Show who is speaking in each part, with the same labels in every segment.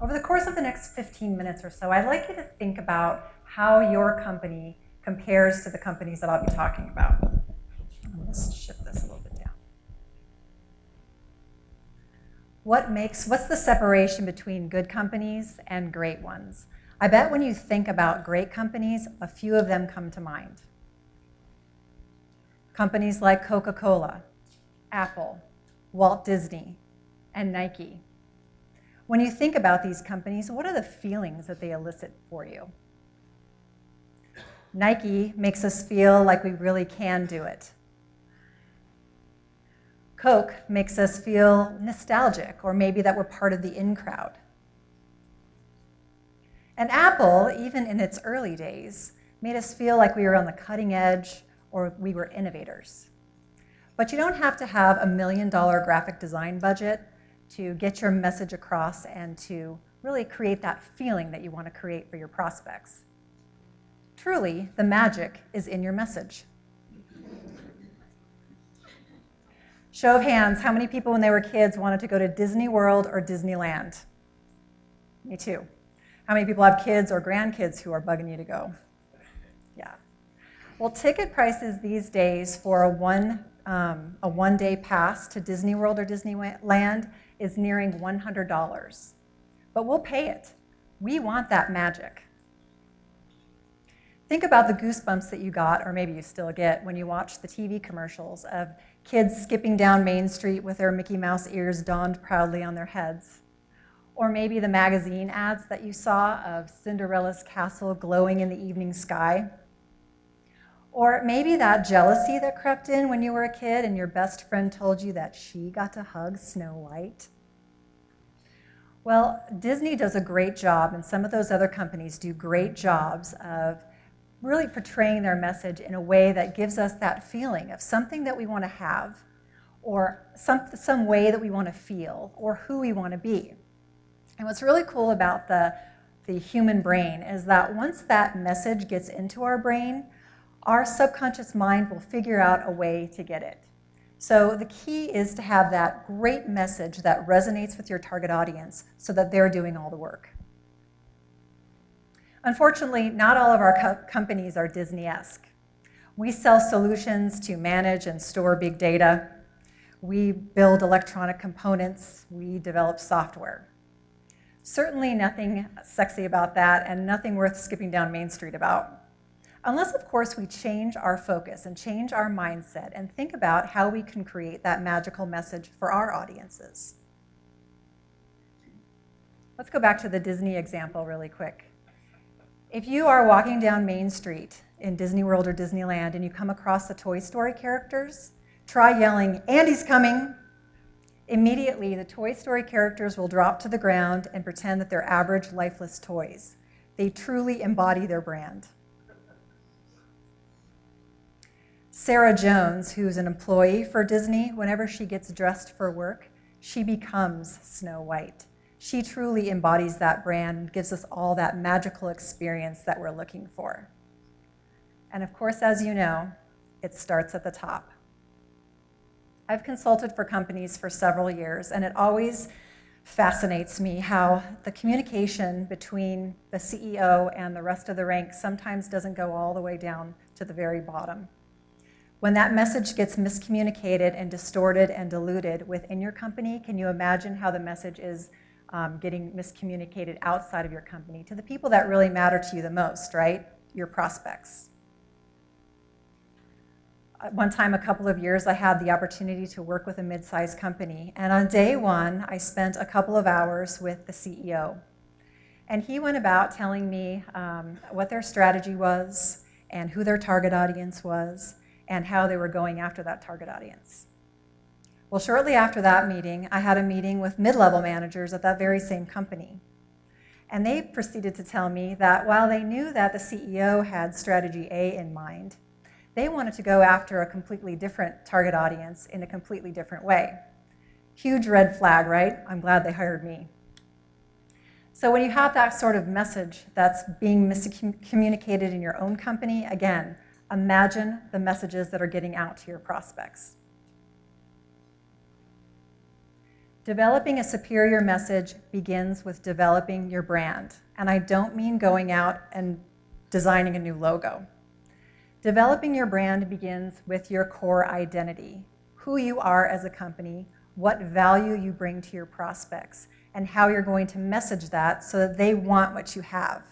Speaker 1: Over the course of the next 15 minutes or so, I'd like you to think about how your company compares to the companies that I'll be talking about. Let's shift this a little bit down. What's the separation between good companies and great ones? I bet when you think about great companies, a few of them come to mind. Companies like Coca-Cola, Apple, Walt Disney, and Nike. When you think about these companies, what are the feelings that they elicit for you? Nike makes us feel like we really can do it. Coke makes us feel nostalgic, or maybe that we're part of the in crowd. And Apple, even in its early days, made us feel like we were on the cutting edge or we were innovators. But you don't have to have $1 million graphic design budget to get your message across and to really create that feeling that you want to create for your prospects. Truly, the magic is in your message. Show of hands, how many people when they were kids wanted to go to Disney World or Disneyland? Me too. How many people have kids or grandkids who are bugging you to go? Yeah. Well, ticket prices these days for a one-day pass to Disney World or Disneyland is nearing $100. But we'll pay it. We want that magic. Think about the goosebumps that you got, or maybe you still get, when you watch the TV commercials of kids skipping down Main Street with their Mickey Mouse ears donned proudly on their heads. Or maybe the magazine ads that you saw of Cinderella's castle glowing in the evening sky. Or maybe that jealousy that crept in when you were a kid and your best friend told you that she got to hug Snow White. Well, Disney does a great job, and some of those other companies do great jobs of really portraying their message in a way that gives us that feeling of something that we want to have, or some way that we want to feel, or who we want to be. And what's really cool about the human brain is that once that message gets into our brain, our subconscious mind will figure out a way to get it. So the key is to have that great message that resonates with your target audience so that they're doing all the work. Unfortunately, not all of our companies are Disney-esque. We sell solutions to manage and store big data. We build electronic components. We develop software. Certainly nothing sexy about that, and nothing worth skipping down Main Street about. Unless, of course, we change our focus and change our mindset and think about how we can create that magical message for our audiences. Let's go back to the Disney example really quick. If you are walking down Main Street in Disney World or Disneyland and you come across the Toy Story characters, try yelling, "Andy's coming!" Immediately, the Toy Story characters will drop to the ground and pretend that they're average, lifeless toys. They truly embody their brand. Sarah Jones, who's an employee for Disney, whenever she gets dressed for work, she becomes Snow White. She truly embodies that brand and gives us all that magical experience that we're looking for. And of course, as you know, it starts at the top. I've consulted for companies for several years, and it always fascinates me how the communication between the CEO and the rest of the ranks sometimes doesn't go all the way down to the very bottom. When that message gets miscommunicated and distorted and diluted within your company, can you imagine how the message is getting miscommunicated outside of your company to the people that really matter to you the most, right? Your prospects. One time, a couple of years, I had the opportunity to work with a mid-sized company. And on day one, I spent a couple of hours with the CEO. And he went about telling me what their strategy was and who their target audience was and how they were going after that target audience. Well, shortly after that meeting, I had a meeting with mid-level managers at that very same company. And they proceeded to tell me that while they knew that the CEO had strategy A in mind, they wanted to go after a completely different target audience in a completely different way. Huge red flag, right? I'm glad they hired me. So when you have that sort of message that's being miscommunicated in your own company, again, imagine the messages that are getting out to your prospects. Developing a superior message begins with developing your brand. And I don't mean going out and designing a new logo. Developing your brand begins with your core identity, who you are as a company, what value you bring to your prospects, and how you're going to message that so that they want what you have.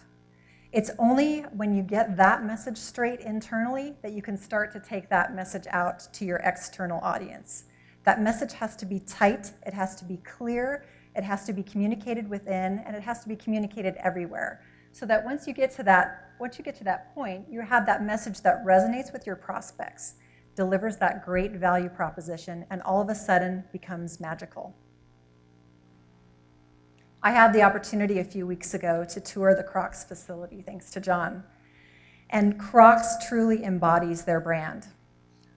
Speaker 1: It's only when you get that message straight internally that you can start to take that message out to your external audience. That message has to be tight, it has to be clear, it has to be communicated within, and it has to be communicated everywhere. So that once you get to that point, you have that message that resonates with your prospects, delivers that great value proposition, and all of a sudden becomes magical. I had the opportunity a few weeks ago to tour the Crocs facility, thanks to John. And Crocs truly embodies their brand.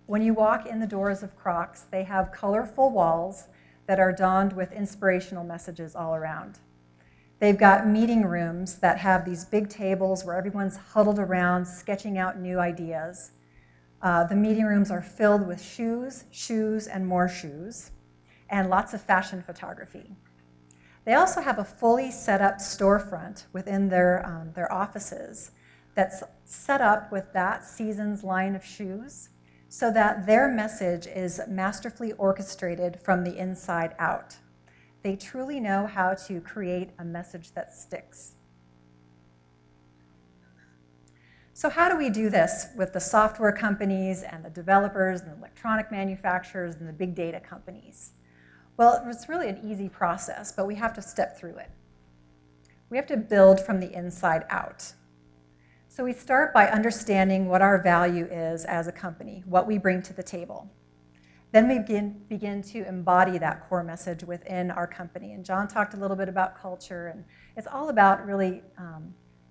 Speaker 1: When you walk in the doors of Crocs, they have colorful walls that are donned with inspirational messages all around. They've got meeting rooms that have these big tables where everyone's huddled around, sketching out new ideas. The meeting rooms are filled with shoes, and more shoes, and lots of fashion photography. They also have a fully set up storefront within their offices that's set up with that season's line of shoes, so that their message is masterfully orchestrated from the inside out. They truly know how to create a message that sticks. So how do we do this with the software companies and the developers and the electronic manufacturers and the big data companies? Well, it's really an easy process, but we have to step through it. We have to build from the inside out. So we start by understanding what our value is as a company, what we bring to the table. Then we begin to embody that core message within our company. And John talked a little bit about culture, and it's all about really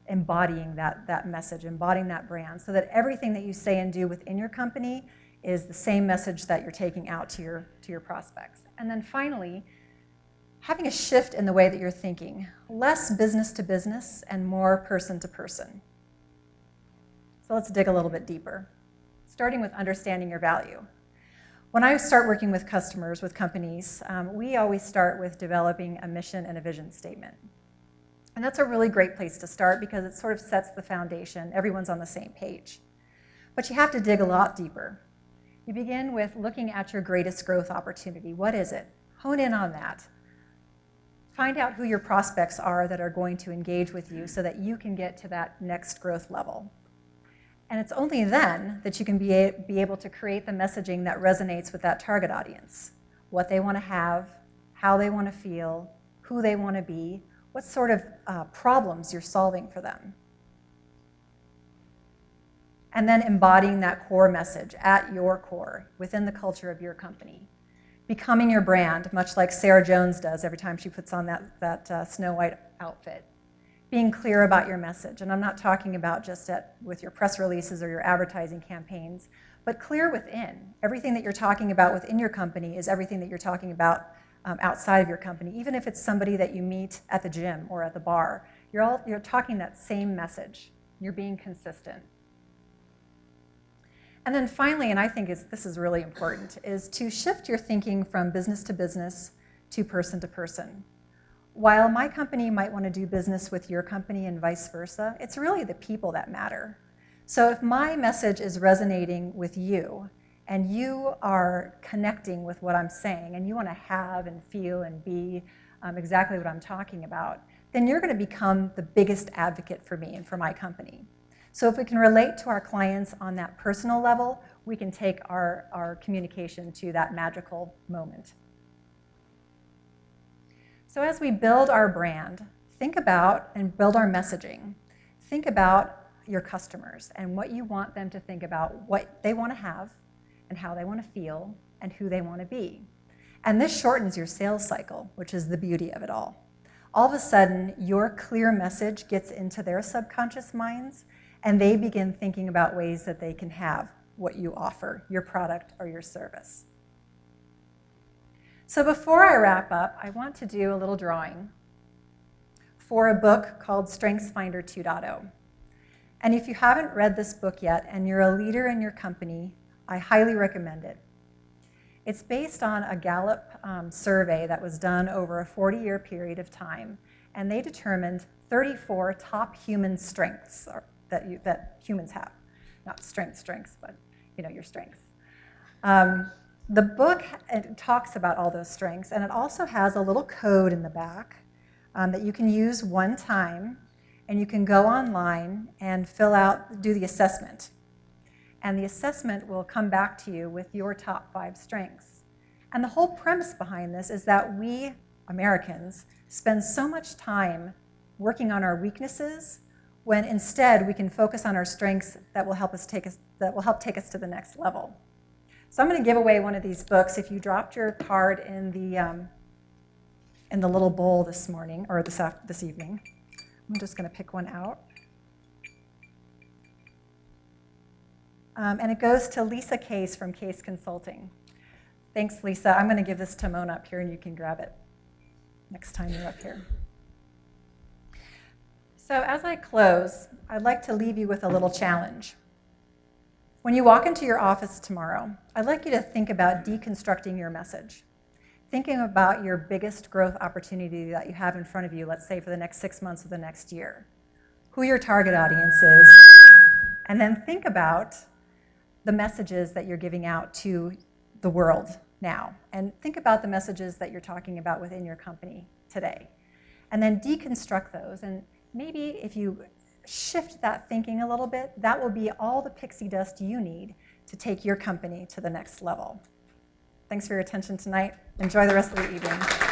Speaker 1: embodying that message, embodying that brand, so that everything that you say and do within your company is the same message that you're taking out to your prospects. And then finally, having a shift in the way that you're thinking, less business to business and more person to person. So let's dig a little bit deeper, starting with understanding your value. When I start working with customers, with companies, we always start with developing a mission and a vision statement. And that's a really great place to start because it sort of sets the foundation. Everyone's on the same page. But you have to dig a lot deeper. You begin with looking at your greatest growth opportunity. What is it? Hone in on that. Find out who your prospects are that are going to engage with you so that you can get to that next growth level. And it's only then that you can be able to create the messaging that resonates with that target audience. What they want to have, how they want to feel, who they want to be, what sort of problems you're solving for them. And then embodying that core message at your core, within the culture of your company. Becoming your brand, much like Sarah Jones does every time she puts on that Snow White outfit. Being clear about your message, and I'm not talking about just with your press releases or your advertising campaigns, but clear within. Everything that you're talking about within your company is everything that you're talking about outside of your company, even if it's somebody that you meet at the gym or at the bar. You're talking that same message. You're being consistent. And then finally, and I think this is really important, is to shift your thinking from business to business to person. While my company might want to do business with your company and vice versa, it's really the people that matter. So if my message is resonating with you, and you are connecting with what I'm saying, and you want to have and feel and be exactly what I'm talking about, then you're going to become the biggest advocate for me and for my company. So if we can relate to our clients on that personal level, we can take our communication to that magical moment. So as we build our brand, think about and build our messaging. Think about your customers and what you want them to think about, what they want to have and how they want to feel and who they want to be. And this shortens your sales cycle, which is the beauty of it all. All of a sudden, your clear message gets into their subconscious minds, and they begin thinking about ways that they can have what you offer, your product or your service. So before I wrap up, I want to do a little drawing for a book called StrengthsFinder 2.0. And if you haven't read this book yet and you're a leader in your company, I highly recommend it. It's based on a Gallup survey that was done over a 40-year period of time, and they determined 34 top human strengths that humans have. Not strengths, but your strengths. The book talks about all those strengths, and it also has a little code in the back that you can use one time, and you can go online and do the assessment. And the assessment will come back to you with your top 5 strengths. And the whole premise behind this is that we, Americans, spend so much time working on our weaknesses when instead we can focus on our strengths that will help take us to the next level. So I'm going to give away one of these books. If you dropped your card in the little bowl this morning or this evening, I'm just going to pick one out. And it goes to Lisa Case from Case Consulting. Thanks, Lisa. I'm going to give this to Mona up here, and you can grab it next time you're up here. So as I close, I'd like to leave you with a little challenge. When you walk into your office tomorrow, I'd like you to think about deconstructing your message, thinking about your biggest growth opportunity that you have in front of you, let's say for the next 6 months or the next year, who your target audience is, and then think about the messages that you're giving out to the world now, and think about the messages that you're talking about within your company today. And then deconstruct those, and maybe if you shift that thinking a little bit, that will be all the pixie dust you need to take your company to the next level. Thanks for your attention tonight. Enjoy the rest of the evening.